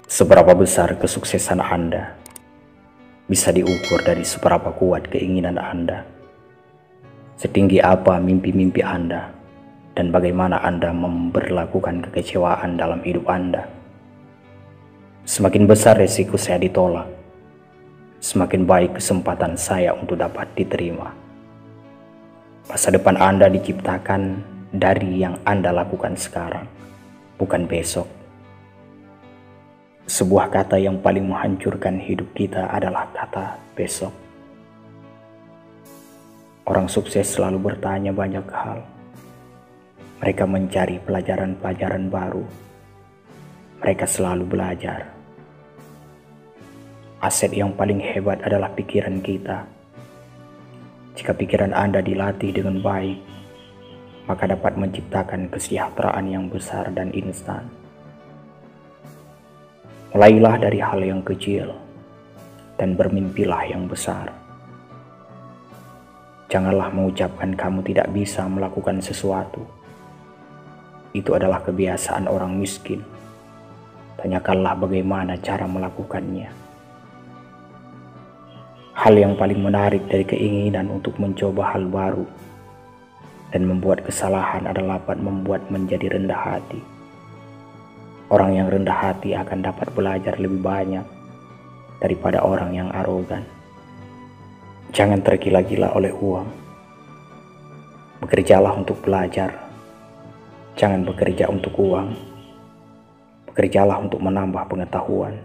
Seberapa besar kesuksesan Anda bisa diukur dari seberapa kuat keinginan Anda. Setinggi apa mimpi-mimpi Anda dan bagaimana Anda memperlakukan kekecewaan dalam hidup Anda. Semakin besar resiko saya ditolak, semakin baik kesempatan saya untuk dapat diterima. Masa depan Anda diciptakan dari yang Anda lakukan sekarang, bukan besok. Sebuah kata yang paling menghancurkan hidup kita adalah kata besok. Orang sukses selalu bertanya banyak hal. Mereka mencari pelajaran-pelajaran baru. Mereka selalu belajar. Aset yang paling hebat adalah pikiran kita. Jika pikiran Anda dilatih dengan baik, maka dapat menciptakan kesejahteraan yang besar dan instan. Mulailah dari hal yang kecil dan bermimpilah yang besar. Janganlah mengucapkan kamu tidak bisa melakukan sesuatu. Itu adalah kebiasaan orang miskin. Tanyakanlah bagaimana cara melakukannya. Hal yang paling menarik dari keinginan untuk mencoba hal baru dan membuat kesalahan adalah dapat membuat menjadi rendah hati. Orang yang rendah hati akan dapat belajar lebih banyak daripada orang yang arogan. Jangan tergila-gila oleh uang. Bekerjalah untuk belajar. Jangan bekerja untuk uang. Bekerjalah untuk menambah pengetahuan.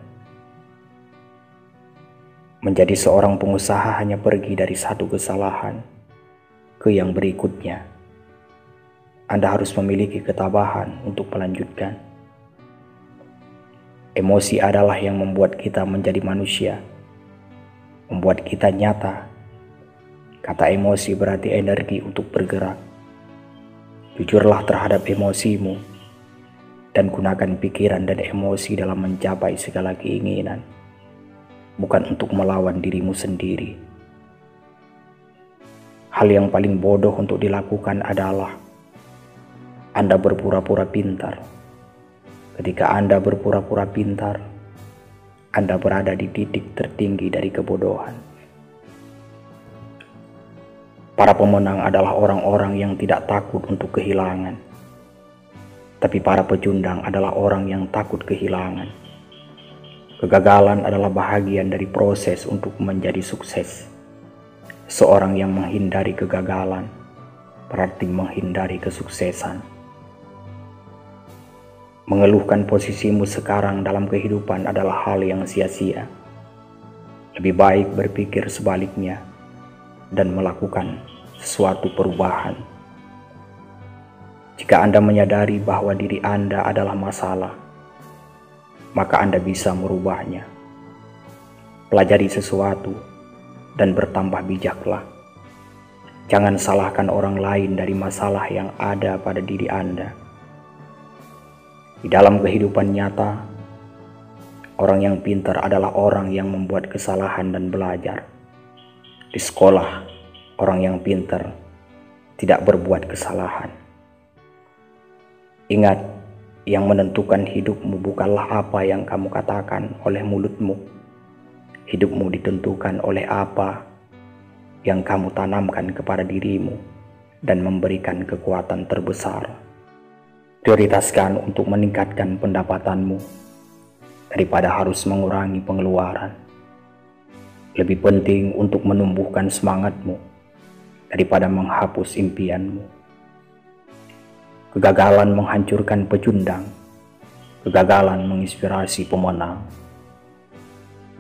Menjadi seorang pengusaha hanya pergi dari satu kesalahan ke yang berikutnya. Anda harus memiliki ketabahan untuk melanjutkan. Emosi adalah yang membuat kita menjadi manusia, membuat kita nyata. Kata emosi berarti energi untuk bergerak. Jujurlah terhadap emosimu dan gunakan pikiran dan emosi dalam mencapai segala keinginan, bukan untuk melawan dirimu sendiri. Hal yang paling bodoh untuk dilakukan adalah Anda berpura-pura pintar. Ketika Anda berpura-pura pintar, Anda berada di titik tertinggi dari kebodohan. Para pemenang adalah orang-orang yang tidak takut untuk kehilangan. Tapi para pecundang adalah orang yang takut kehilangan. Kegagalan adalah bahagian dari proses untuk menjadi sukses. Seorang yang menghindari kegagalan berarti menghindari kesuksesan. Mengeluhkan posisimu sekarang dalam kehidupan adalah hal yang sia-sia. Lebih baik berpikir sebaliknya dan melakukan sesuatu perubahan. Jika Anda menyadari bahwa diri Anda adalah masalah, maka Anda bisa merubahnya. Pelajari sesuatu dan bertambah bijaklah. Jangan salahkan orang lain dari masalah yang ada pada diri Anda. Di dalam kehidupan nyata, orang yang pintar adalah orang yang membuat kesalahan dan belajar. Di sekolah, orang yang pintar tidak berbuat kesalahan. Ingat, yang menentukan hidupmu bukanlah apa yang kamu katakan oleh mulutmu. Hidupmu ditentukan oleh apa yang kamu tanamkan kepada dirimu dan memberikan kekuatan terbesar. Prioritaskan untuk meningkatkan pendapatanmu daripada harus mengurangi pengeluaran. Lebih penting untuk menumbuhkan semangatmu daripada menghapus impianmu. Kegagalan menghancurkan pecundang. Kegagalan menginspirasi pemenang.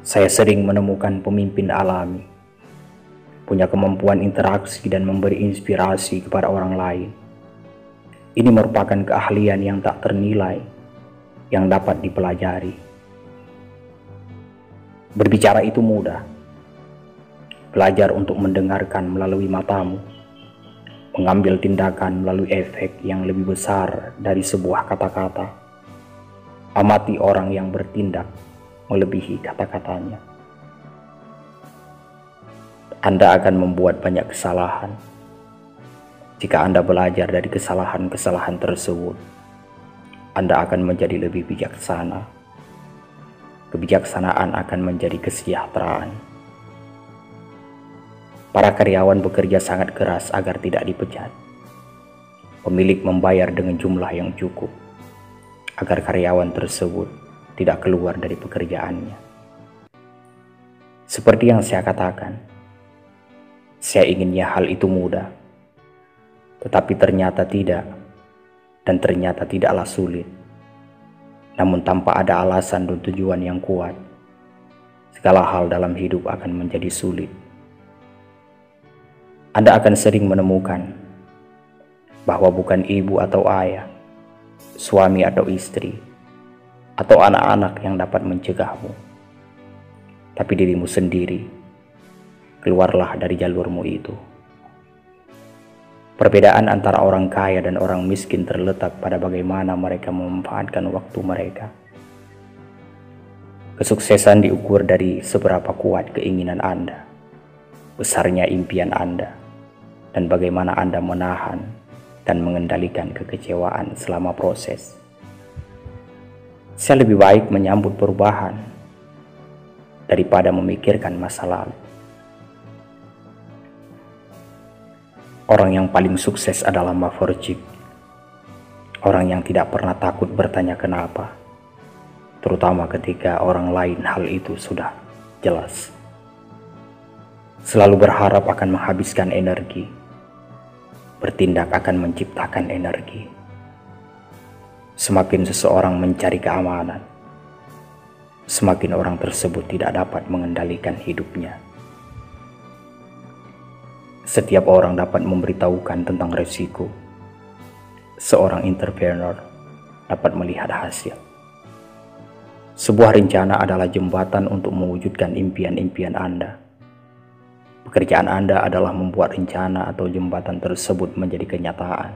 Saya sering menemukan pemimpin alami, punya kemampuan interaksi dan memberi inspirasi kepada orang lain. Ini merupakan keahlian yang tak ternilai, yang dapat dipelajari. Berbicara itu mudah. Belajar untuk mendengarkan melalui matamu, mengambil tindakan melalui efek yang lebih besar dari sebuah kata-kata. Amati orang yang bertindak melebihi kata-katanya. Anda akan membuat banyak kesalahan. Jika Anda belajar dari kesalahan-kesalahan tersebut, Anda akan menjadi lebih bijaksana. kebijaksanaan akan menjadi kesejahteraan. Para karyawan bekerja sangat keras agar tidak dipecat. Pemilik membayar dengan jumlah yang cukup agar karyawan tersebut tidak keluar dari pekerjaannya. Seperti yang saya katakan, saya inginnya hal itu mudah, tetapi ternyata tidak, dan ternyata tidaklah sulit. Namun tanpa ada alasan dan tujuan yang kuat, segala hal dalam hidup akan menjadi sulit. Anda akan sering menemukan bahwa bukan ibu atau ayah, suami atau istri, atau anak-anak yang dapat mencegahmu, tapi dirimu sendiri. Keluarlah dari jalurmu itu. Perbedaan antara orang kaya dan orang miskin terletak pada bagaimana mereka memanfaatkan waktu mereka. Kesuksesan diukur dari seberapa kuat keinginan Anda, besarnya impian Anda, dan bagaimana Anda menahan dan mengendalikan kekecewaan selama proses. Saya lebih baik menyambut perubahan daripada memikirkan masa lalu. Orang yang paling sukses adalah Mavorchik. Orang yang tidak pernah takut bertanya kenapa, terutama ketika orang lain hal itu sudah jelas. Selalu berharap akan menghabiskan energi, bertindak akan menciptakan energi. Semakin seseorang mencari keamanan, semakin orang tersebut tidak dapat mengendalikan hidupnya. Setiap orang dapat memberitahukan tentang resiko. Seorang entrepreneur dapat melihat hasil. Sebuah rencana adalah jembatan untuk mewujudkan impian-impian Anda. Pekerjaan Anda adalah membuat rencana atau jembatan tersebut menjadi kenyataan.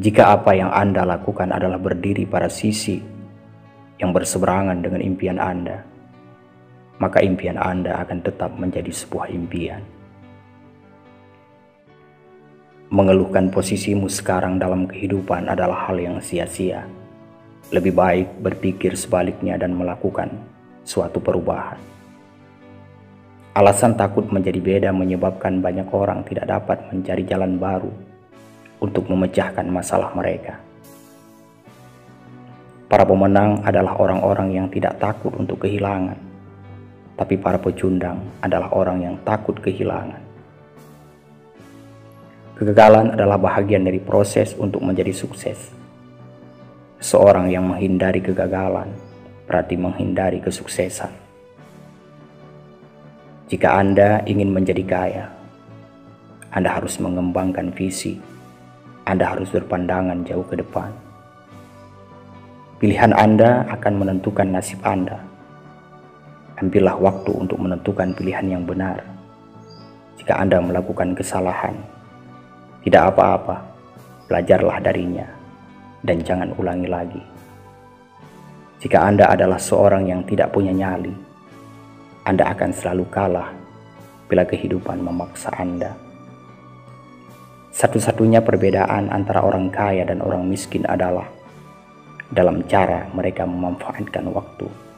Jika apa yang Anda lakukan adalah berdiri pada sisi yang berseberangan dengan impian Anda, maka impian Anda akan tetap menjadi sebuah impian. Mengeluhkan posisimu sekarang dalam kehidupan adalah hal yang sia-sia. Lebih baik berpikir sebaliknya dan melakukan suatu perubahan. Alasan takut menjadi beda menyebabkan banyak orang tidak dapat mencari jalan baru untuk memecahkan masalah mereka. Para pemenang adalah orang-orang yang tidak takut untuk kehilangan. Tapi para pecundang adalah orang yang takut kehilangan. Kegagalan adalah bahagian dari proses untuk menjadi sukses. Seorang yang menghindari kegagalan berarti menghindari kesuksesan. Jika Anda ingin menjadi kaya, Anda harus mengembangkan visi. Anda harus berpandangan jauh ke depan. Pilihan Anda akan menentukan nasib Anda. Ambillah waktu untuk menentukan pilihan yang benar. Jika Anda melakukan kesalahan, tidak apa-apa, belajarlah darinya, dan jangan ulangi lagi. Jika Anda adalah seorang yang tidak punya nyali, Anda akan selalu kalah bila kehidupan memaksa Anda. Satu-satunya perbedaan antara orang kaya dan orang miskin adalah dalam cara mereka memanfaatkan waktu.